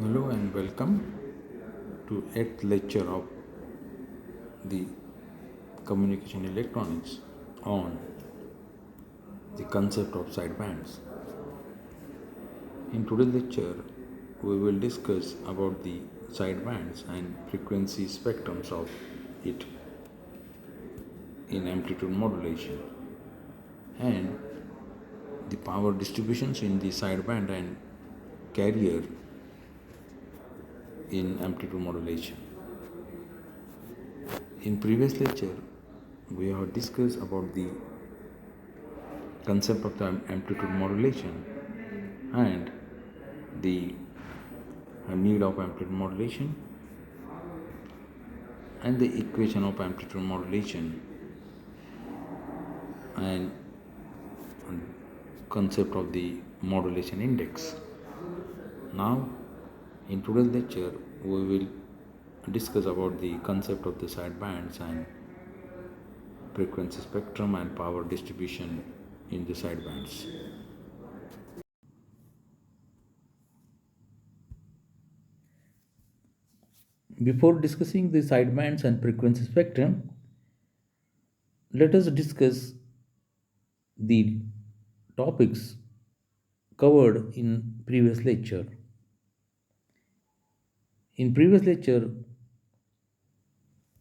Hello and welcome to 8th lecture of the communication electronics on the concept of sidebands. In today's lecture, we will discuss about the sidebands and frequency spectrums of it in amplitude modulation and the power distributions in the sideband and carrier in amplitude modulation. In previous lecture, we have discussed about the concept of the amplitude modulation and the need of amplitude modulation and the equation of amplitude modulation and concept of the modulation index. Now, in today's lecture, we will discuss about the concept of the sidebands and frequency spectrum and power distribution in the sidebands. Before discussing the sidebands and frequency spectrum, let us discuss the topics covered in previous lecture. In previous lecture,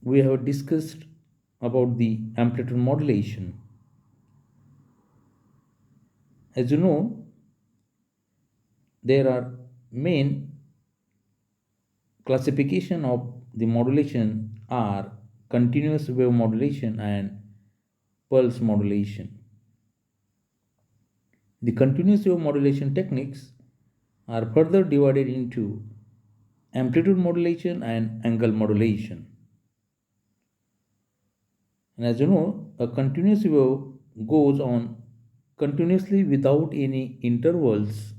we have discussed about the amplitude modulation. As you know, there are main classification of the modulation are continuous wave modulation and pulse modulation. The continuous wave modulation techniques are further divided into amplitude modulation and angle modulation. And as you know, a continuous wave goes on continuously without any intervals,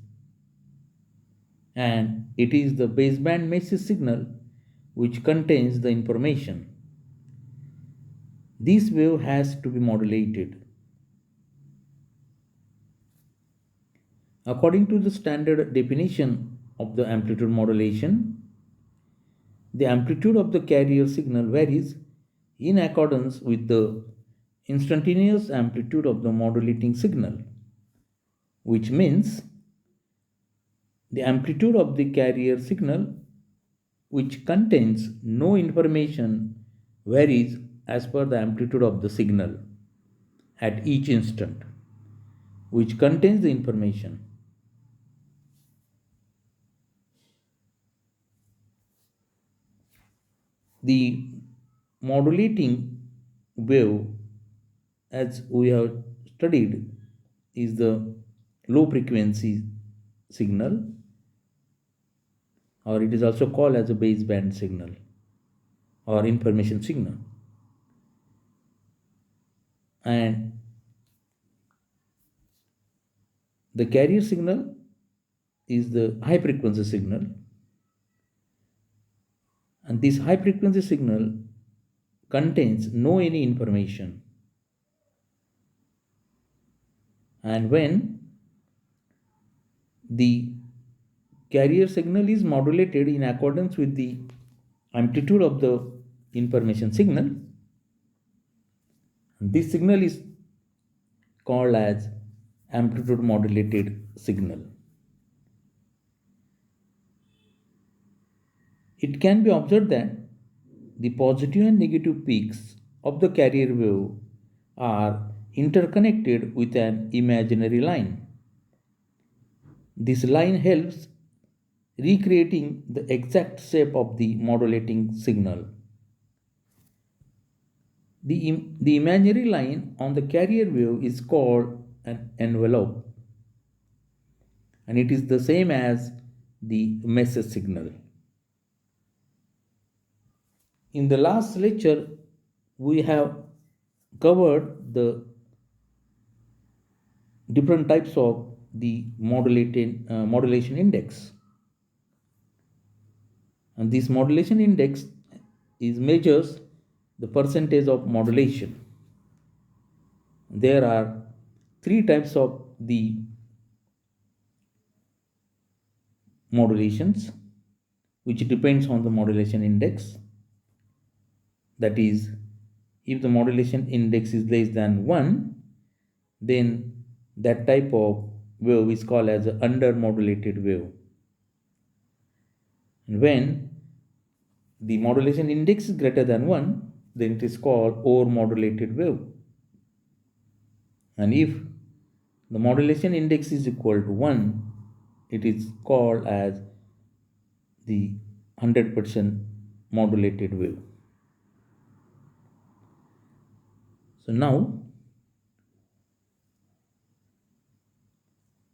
and it is the baseband message signal which contains the information. This wave has to be modulated. According to the standard definition of the amplitude modulation, the amplitude of the carrier signal varies in accordance with the instantaneous amplitude of the modulating signal, which means the amplitude of the carrier signal which contains no information varies as per the amplitude of the signal at each instant which contains the information. The modulating wave, as we have studied, is the low frequency signal, or it is also called as a baseband signal or information signal. And the carrier signal is the high frequency signal, and this high frequency signal contains no any information. And when the carrier signal is modulated in accordance with the amplitude of the information signal, this signal is called as amplitude modulated signal. It can be observed that the positive and negative peaks of the carrier wave are interconnected with an imaginary line. This line helps recreating the exact shape of the modulating signal. The imaginary line on the carrier wave is called an envelope, and it is the same as the message signal. In the last lecture, we have covered the different types of the modulation index. And this modulation index measures the percentage of modulation. There are three types of the modulations. which depends on the modulation index. That is, if the modulation index is less than 1, then that type of wave is called as an under-modulated wave. And when the modulation index is greater than 1, then it is called over-modulated wave. And if the modulation index is equal to 1, it is called as the 100% modulated wave. So now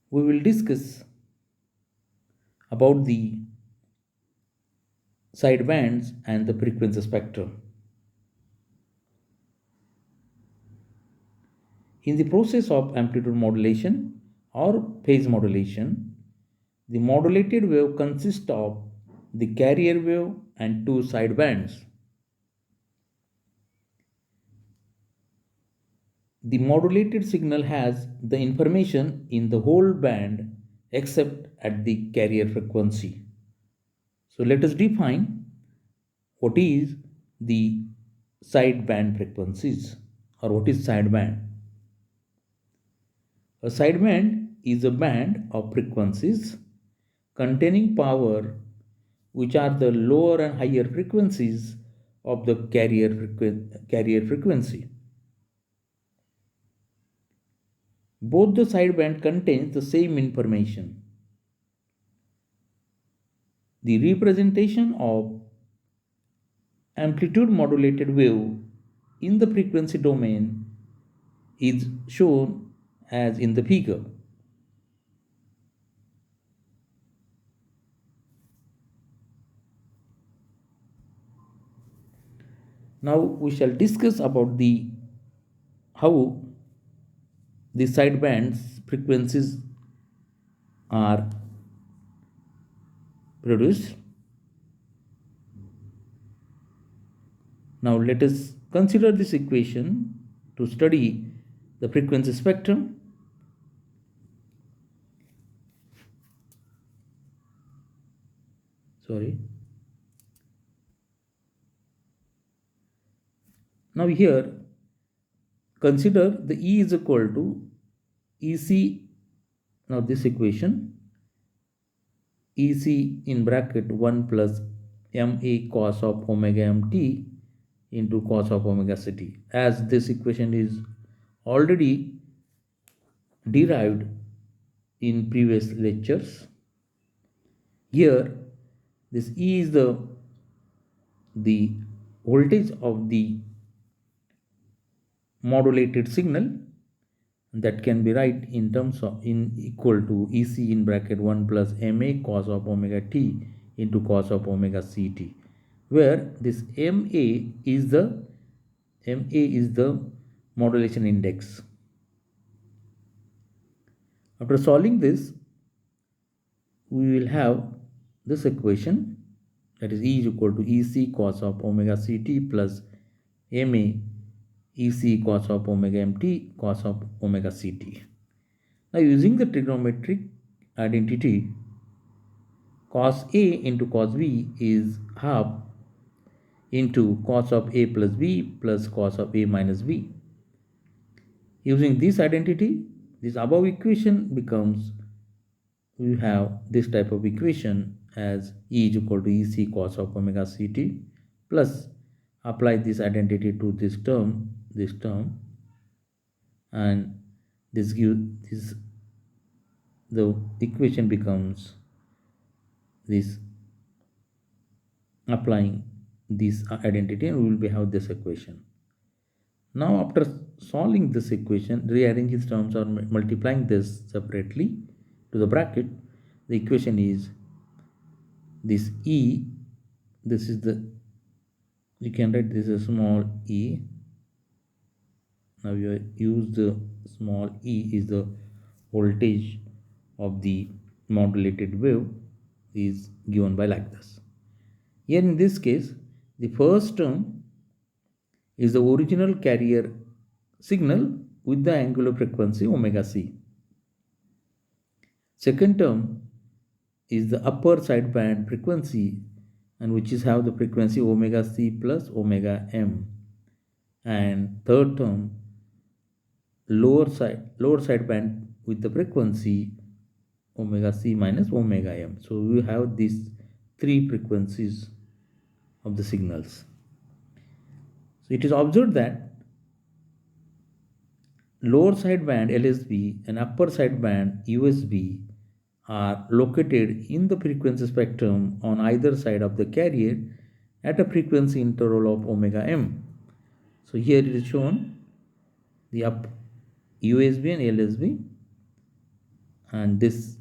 we will discuss about the sidebands and the frequency spectrum. In the process of amplitude modulation or phase modulation, the modulated wave consists of the carrier wave and two sidebands. The modulated signal has the information in the whole band except at the carrier frequency. So let us define what is the sideband frequencies or what is sideband. A sideband is a band of frequencies containing power which are the lower and higher frequencies of the carrier frequency. Both the sideband contains the same information. The representation of amplitude modulated wave in the frequency domain is shown as in the figure. Now we shall discuss about the how the sidebands frequencies are produced. Now let us consider this equation to study the frequency spectrum. Now here consider the E is equal to EC. Now this equation EC in bracket 1 plus MA cos of omega mt into cos of omega ct, as this equation is already derived in previous lectures. Here this E is the voltage of the modulated signal that can be write in terms of equal to EC in bracket 1 plus MA cos of omega t into cos of omega ct, where this MA is the modulation index. After solving this, we will have this equation, that is E is equal to EC cos of omega ct plus MA EC cos of omega mt cos of omega ct. Now using the trigonometric identity, cos A into cos B is half into cos of A plus B plus cos of A minus B. Using this identity, this above equation becomes, we have this type of equation as E is equal to EC cos of omega ct plus apply this identity to this term, and this gives the equation becomes this, applying this identity, and we will have this equation. Now after solving this equation, rearranging these terms or multiplying this separately to the bracket, the equation is this E, this is the, you can write this as small e. Now you use the small e is the voltage of the modulated wave is given by like this. Here in this case, the first term is the original carrier signal with the angular frequency omega c. Second term is the upper sideband frequency and which is have the frequency omega c plus omega m, and third term lower side band with the frequency omega c minus omega m. So we have these three frequencies of the signals. So it is observed that lower side band LSB and upper side band USB are located in the frequency spectrum on either side of the carrier at a frequency interval of omega m. So here it is shown the up USB and LSB, and this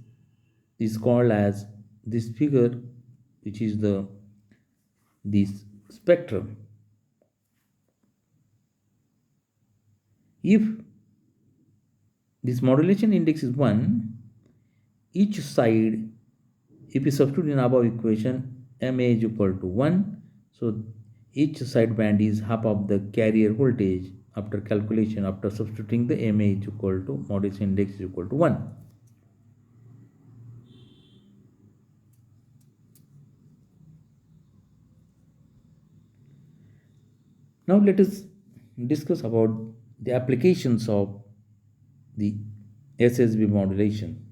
is called as this figure, which is this spectrum. If this modulation index is 1, each side, if we substitute in above equation, MA is equal to 1, so each sideband is half of the carrier voltage after calculation, after substituting the MA is equal to modulation index is equal to 1. Now let us discuss about the applications of the SSB modulation,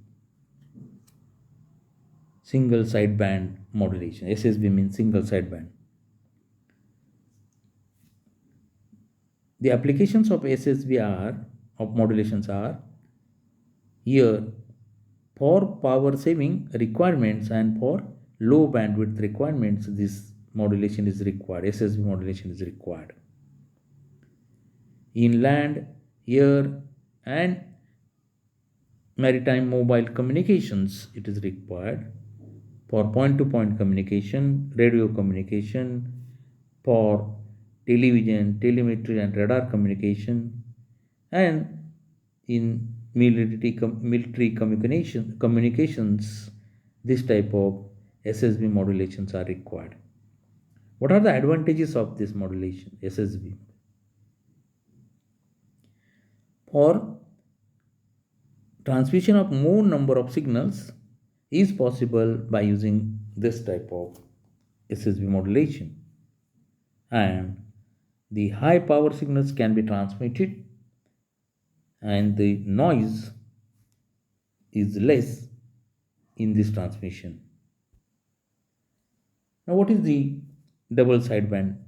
single sideband modulation. SSB means single sideband. The applications of SSB of modulations are here for power saving requirements and for low bandwidth requirements. This modulation is required. SSB modulation is required. In land, air, and maritime mobile communications, it is required. For point-to-point communication, radio communication, for television, telemetry, and radar communication, and in military communications, this type of SSB modulations are required. What are the advantages of this modulation, SSB? For transmission of more number of signals is possible by using this type of SSB modulation, and the high power signals can be transmitted and the noise is less in this transmission. Now what is the double sideband?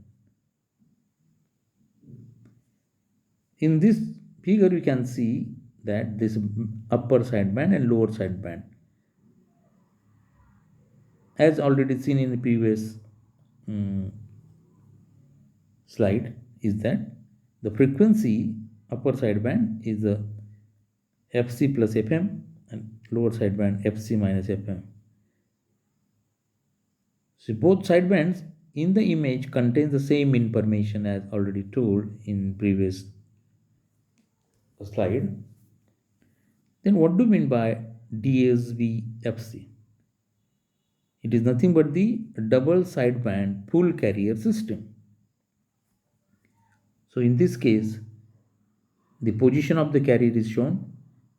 In this figure we can see that this upper sideband and lower sideband, as already seen in the previous slide, is that the frequency upper sideband is a FC plus FM and lower sideband FC minus FM. So both sidebands in the image contains the same information as already told in previous slide. Then what do you mean by DSB-FC? It is nothing but the double sideband full carrier system. So in this case, the position of the carrier is shown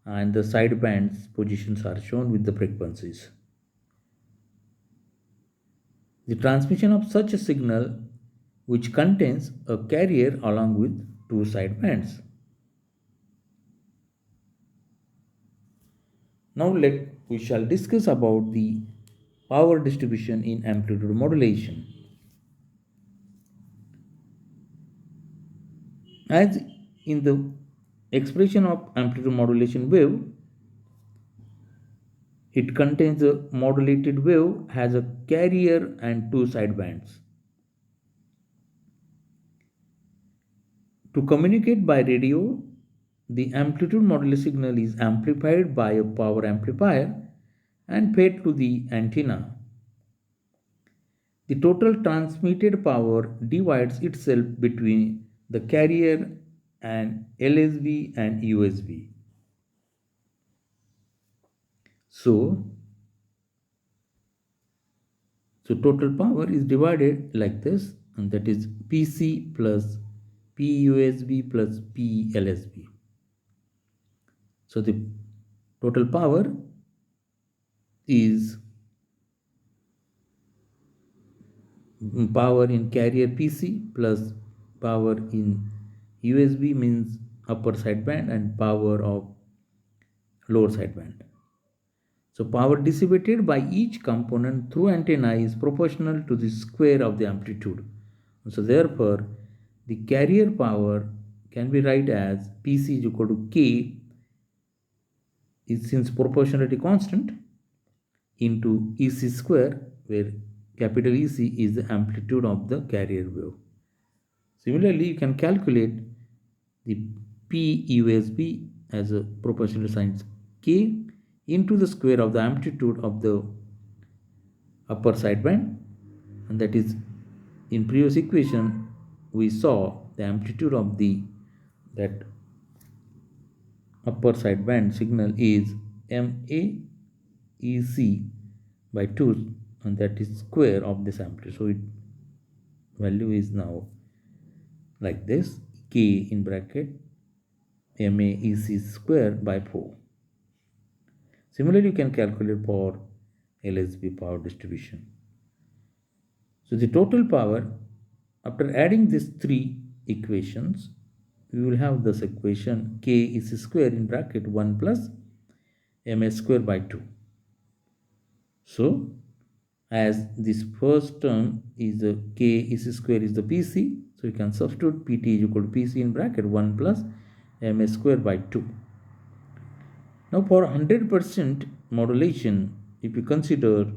and the sideband's positions are shown with the frequencies. The transmission of such a signal which contains a carrier along with two sidebands. Now we shall discuss about the power distribution in amplitude modulation. As in the expression of amplitude modulation wave, it contains a modulated wave has a carrier and two sidebands. To communicate by radio, the amplitude modulated signal is amplified by a power amplifier and fed to the antenna. The total transmitted power divides itself between the carrier and LSB and USB. So total power is divided like this, and that is PC plus PUSB plus PLSB. So the total power is power in carrier PC plus power in USB means upper sideband and power of lower sideband. So power dissipated by each component through antenna is proportional to the square of the amplitude. So therefore, the carrier power can be write as PC is equal to K is since proportionality constant into EC square, where capital EC is the amplitude of the carrier wave. Similarly, you can calculate the PUSB as a proportional sign K into the square of the amplitude of the upper sideband, and that is in previous equation we saw the amplitude of that upper sideband signal is MAEC by 2, and that is square of this amplitude. So it value is now like this, K in bracket MAEC square by 4. Similarly, you can calculate for LSB power distribution. So the total power, after adding these three equations, we will have this equation K is square in bracket 1 plus MS square by 2. So as this first term is the K is square is the PC, so you can substitute PT is equal to PC in bracket 1 plus MS square by 2. Now for 100% modulation, if you consider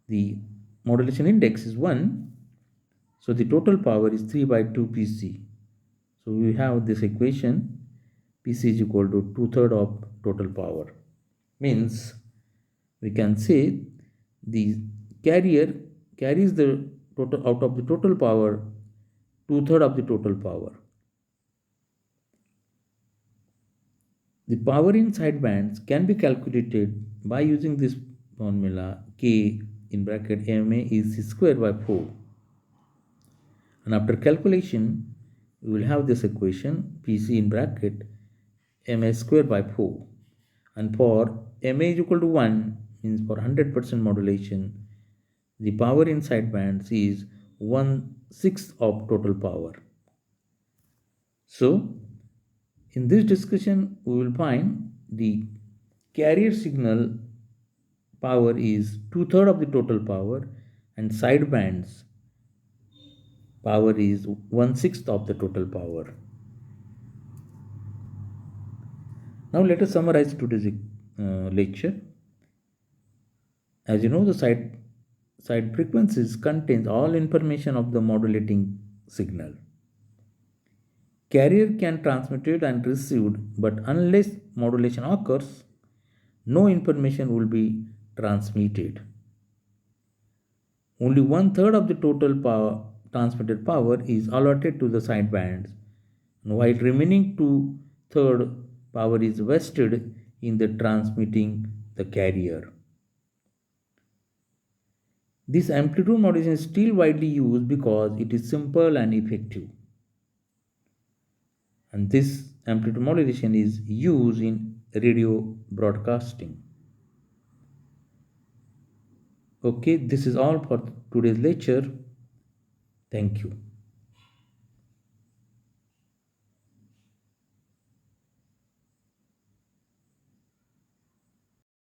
the modulation index is 1, so the total power is 3 by 2 PC. So we have this equation PC is equal to 2/3 of total power. Means we can say the carrier carries the total out of the total power 2/3 of the total power. The power in sidebands can be calculated by using this formula K in bracket MA is square by 4. And after calculation, we will have this equation PC in bracket MA square by 4. And for MA is equal to 1, means for 100% modulation, the power in sidebands is 1/6 of total power. So, in this discussion, we will find the carrier signal power is 2/3 of the total power, and sidebands power is 1/6 of the total power. Now let us summarize today's lecture. As you know, the side frequencies contains all information of the modulating signal. Carrier can transmit it and received, but unless modulation occurs, no information will be transmitted. Only 1/3 of the total power, transmitted power is allotted to the sidebands, while remaining 2/3 power is vested in the transmitting the carrier. This amplitude modulation is still widely used because it is simple and effective. And this amplitude modulation is used in radio broadcasting. Okay, this is all for today's lecture. Thank you.